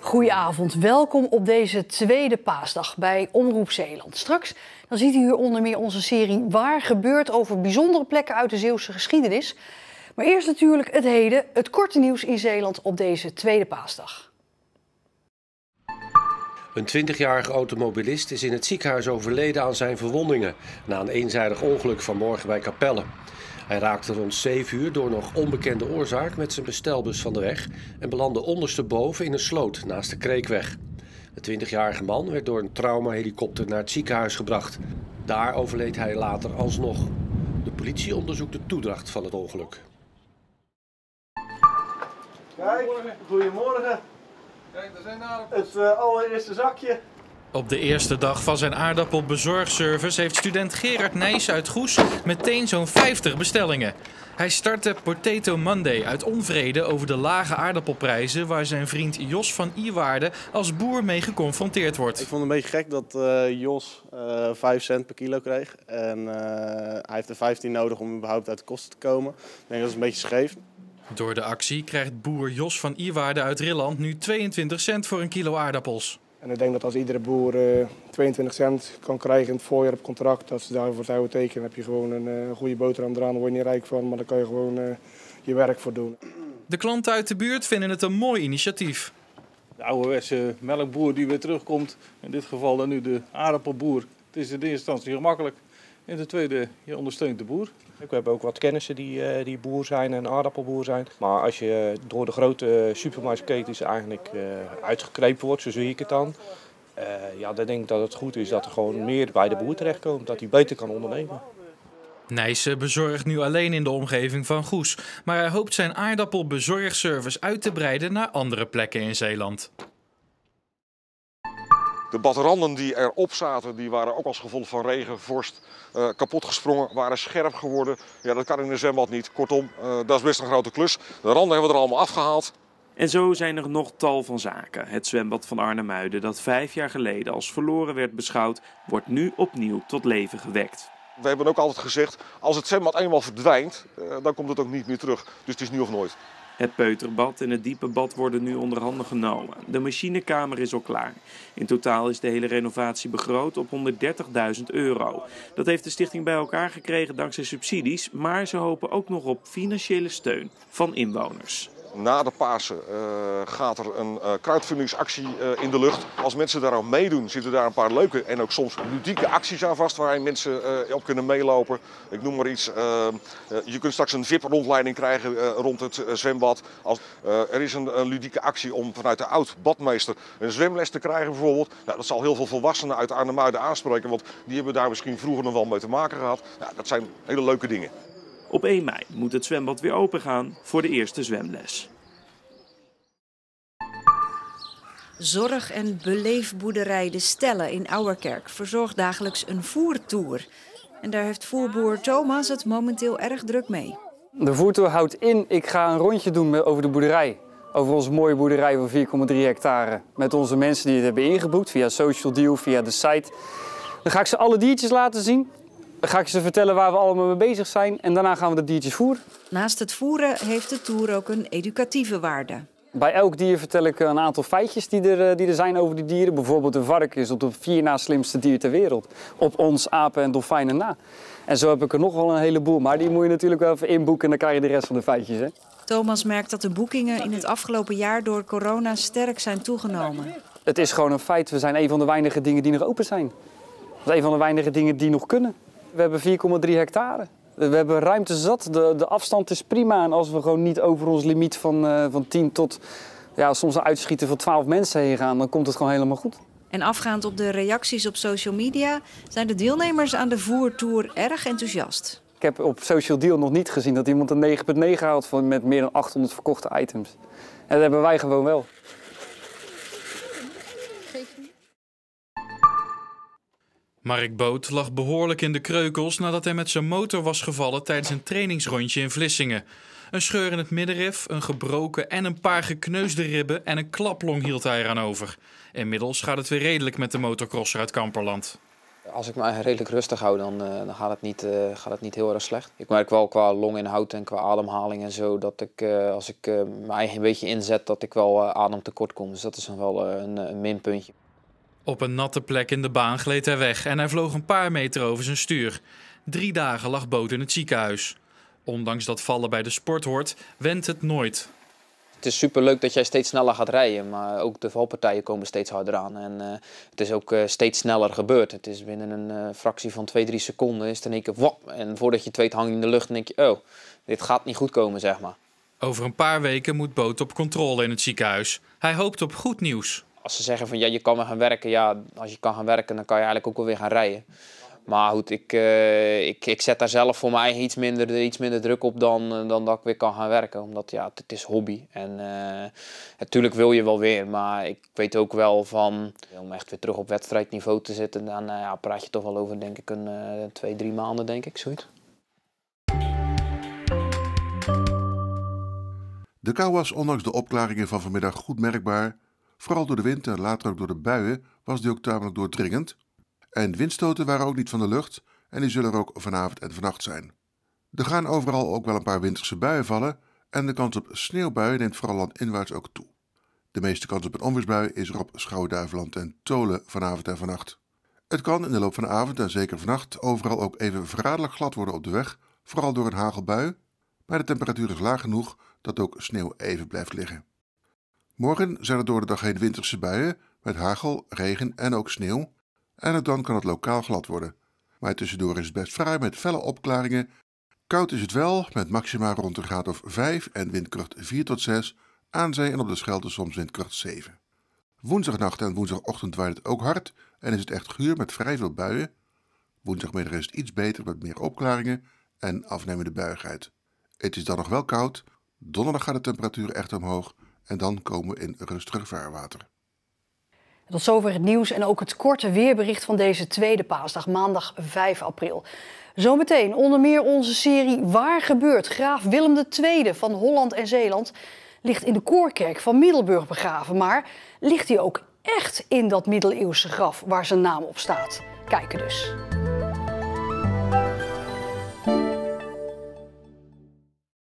Goedenavond, welkom op deze tweede paasdag bij Omroep Zeeland. Straks dan ziet u hier onder meer onze serie Waar gebeurt over bijzondere plekken uit de Zeeuwse geschiedenis. Maar eerst natuurlijk het heden, het korte nieuws in Zeeland op deze tweede paasdag. Een 20-jarige automobilist is in het ziekenhuis overleden aan zijn verwondingen na een eenzijdig ongeluk vanmorgen bij Capelle. Hij raakte rond 7 uur door nog onbekende oorzaak met zijn bestelbus van de weg en belandde ondersteboven in een sloot naast de Kreekweg. De 20-jarige man werd door een traumahelikopter naar het ziekenhuis gebracht. Daar overleed hij later alsnog. De politie onderzoekt de toedracht van het ongeluk. Kijk, goedemorgen. Kijk, daar zijn aardappels. Het allereerste zakje. Op de eerste dag van zijn aardappelbezorgservice heeft student Gerard Nijs uit Goes meteen zo'n 50 bestellingen. Hij startte Potato Monday uit onvrede over de lage aardappelprijzen waar zijn vriend Jos van Ierwaarde als boer mee geconfronteerd wordt. Ik vond het een beetje gek dat Jos 5 cent per kilo kreeg. En hij heeft er 15 nodig om überhaupt uit de kosten te komen. Ik denk dat is een beetje scheef. Door de actie krijgt boer Jos van Ierwaarde uit Rilland nu 22 cent voor een kilo aardappels. En ik denk dat als iedere boer 22 cent kan krijgen in het voorjaar op contract, dat ze daarvoor zouden tekenen, heb je gewoon een goede boterham eraan. Daar word je niet rijk van, maar daar kan je gewoon je werk voor doen. De klanten uit de buurt vinden het een mooi initiatief. De ouderwetse melkboer die weer terugkomt, in dit geval dan nu de aardappelboer. Het is in de eerste instantie gemakkelijk. In de tweede, je ondersteunt de boer. We hebben ook wat kennissen die boer zijn en aardappelboer zijn. Maar als je door de grote supermarktketens eigenlijk uitgeknepen wordt, zo zie ik het dan. Dan denk ik dat het goed is dat er gewoon meer bij de boer terechtkomt. Dat hij beter kan ondernemen. Nijsse bezorgt nu alleen in de omgeving van Goes. Maar hij hoopt zijn aardappelbezorgservice uit te breiden naar andere plekken in Zeeland. De bateranden die erop zaten, die waren ook als gevolg van regen, vorst, kapot gesprongen, waren scherp geworden. Ja, dat kan in een zwembad niet. Kortom, dat is best een grote klus. De randen hebben we er allemaal afgehaald. En zo zijn er nog tal van zaken. Het zwembad van Arnhem-Muiden, dat 5 jaar geleden als verloren werd beschouwd, wordt nu opnieuw tot leven gewekt. We hebben ook altijd gezegd, als het zwembad eenmaal verdwijnt, dan komt het ook niet meer terug. Dus het is nu of nooit. Het peuterbad en het diepe bad worden nu onder handen genomen. De machinekamer is al klaar. In totaal is de hele renovatie begroot op €130.000. Dat heeft de stichting bij elkaar gekregen dankzij subsidies, maar ze hopen ook nog op financiële steun van inwoners. Na de Pasen gaat er een crowdfundingsactie in de lucht. Als mensen daar aan meedoen, zitten daar een paar leuke en ook soms ludieke acties aan vast waar mensen op kunnen meelopen. Ik noem maar iets. Je kunt straks een VIP-rondleiding krijgen rond het zwembad. Er is een ludieke actie om vanuit de oud-badmeester een zwemles te krijgen bijvoorbeeld. Nou, dat zal heel veel volwassenen uit Arnhem-Muiden aanspreken, want die hebben daar misschien vroeger nog wel mee te maken gehad. Nou, dat zijn hele leuke dingen. Op 1 mei moet het zwembad weer opengaan voor de eerste zwemles. Zorg- en beleefboerderij De Stelle in Ouwerkerk verzorgt dagelijks een voertour. En daar heeft voerboer Thomas het momenteel erg druk mee. De voertour houdt in, ik ga een rondje doen over de boerderij. Over onze mooie boerderij van 4,3 hectare. Met onze mensen die het hebben ingeboekt via Social Deal, via de site. Dan ga ik ze alle diertjes laten zien. Dan ga ik ze vertellen waar we allemaal mee bezig zijn en daarna gaan we de diertjes voeren. Naast het voeren heeft de tour ook een educatieve waarde. Bij elk dier vertel ik een aantal feitjes die er zijn over die dieren. Bijvoorbeeld een varken is op de 4 na slimste dier ter wereld. Op ons, apen en dolfijnen na. En zo heb ik er nog wel een heleboel, maar die moet je natuurlijk wel even inboeken en dan krijg je de rest van de feitjes. Hè? Thomas merkt dat de boekingen in het afgelopen jaar door corona sterk zijn toegenomen. Het is gewoon een feit, we zijn een van de weinige dingen die nog open zijn. Dat is een van de weinige dingen die nog kunnen. We hebben 4,3 hectare. We hebben ruimte zat, de afstand is prima. En als we gewoon niet over ons limiet van 10 tot soms een uitschieten van 12 mensen heen gaan, dan komt het gewoon helemaal goed. En afgaand op de reacties op social media zijn de deelnemers aan de voertour erg enthousiast. Ik heb op Social Deal nog niet gezien dat iemand een 9,9 haalt met meer dan 800 verkochte items. En dat hebben wij gewoon wel. Mark Boot lag behoorlijk in de kreukels nadat hij met zijn motor was gevallen tijdens een trainingsrondje in Vlissingen. Een scheur in het middenrif, een gebroken en een paar gekneusde ribben en een klaplong hield hij eraan over. Inmiddels gaat het weer redelijk met de motocrosser uit Kamperland. Als ik me redelijk rustig hou, dan gaat het niet heel erg slecht. Ik merk wel qua longinhoud en qua ademhaling en zo dat ik, als ik mijn eigen een beetje inzet, dat ik wel ademtekort kom. Dus dat is dan wel een minpuntje. Op een natte plek in de baan gleed hij weg en hij vloog een paar meter over zijn stuur. 3 dagen lag Boot in het ziekenhuis. Ondanks dat vallen bij de sport hoort, wendt het nooit. Het is superleuk dat jij steeds sneller gaat rijden, maar ook de valpartijen komen steeds harder aan. En het is ook steeds sneller gebeurd. Het is binnen een fractie van 2-3 seconden is het in één keer wap. En voordat je het weet hang je in de lucht en denk je, oh, dit gaat niet goed komen, zeg maar. Over een paar weken moet Boot op controle in het ziekenhuis. Hij hoopt op goed nieuws. Als ze zeggen van ja, je kan weer gaan werken, ja, als je kan gaan werken, dan kan je eigenlijk ook wel weer gaan rijden. Maar goed, ik zet daar zelf voor mij eigen iets minder druk op dan dat ik weer kan gaan werken. Omdat ja, het is hobby. En natuurlijk wil je wel weer, maar ik weet ook wel van om echt weer terug op wedstrijdniveau te zitten, dan praat je toch wel over denk ik een 2-3 maanden, denk ik, zoiets. De kou was ondanks de opklaringen van vanmiddag goed merkbaar. Vooral door de wind en later ook door de buien was die ook tamelijk doordringend. En windstoten waren ook niet van de lucht en die zullen er ook vanavond en vannacht zijn. Er gaan overal ook wel een paar winterse buien vallen en de kans op sneeuwbuien neemt vooral landinwaarts ook toe. De meeste kans op een onweersbui is er op Schouwen-Duiveland en Tholen vanavond en vannacht. Het kan in de loop van de avond en zeker vannacht overal ook even verraderlijk glad worden op de weg, vooral door een hagelbui, maar de temperatuur is laag genoeg dat ook sneeuw even blijft liggen. Morgen zijn er door de dag heen winterse buien met hagel, regen en ook sneeuw. En ook dan kan het lokaal glad worden. Maar tussendoor is het best fraai met felle opklaringen. Koud is het wel, met maxima rond een graad of 5 en windkracht 4 tot 6. Aan zee en op de Schelde soms windkracht 7. Woensdagnacht en woensdagochtend waait het ook hard en is het echt guur met vrij veel buien. Woensdagmiddag is het iets beter met meer opklaringen en afnemende buigheid. Het is dan nog wel koud. Donderdag gaat de temperatuur echt omhoog en dan komen we in rustig vaarwater. Tot zover het nieuws en ook het korte weerbericht van deze tweede paasdag, maandag 5 april. Zometeen onder meer onze serie Waar gebeurt? Graaf Willem II van Holland en Zeeland ligt in de koorkerk van Middelburg begraven. Maar ligt hij ook echt in dat middeleeuwse graf waar zijn naam op staat? Kijken dus.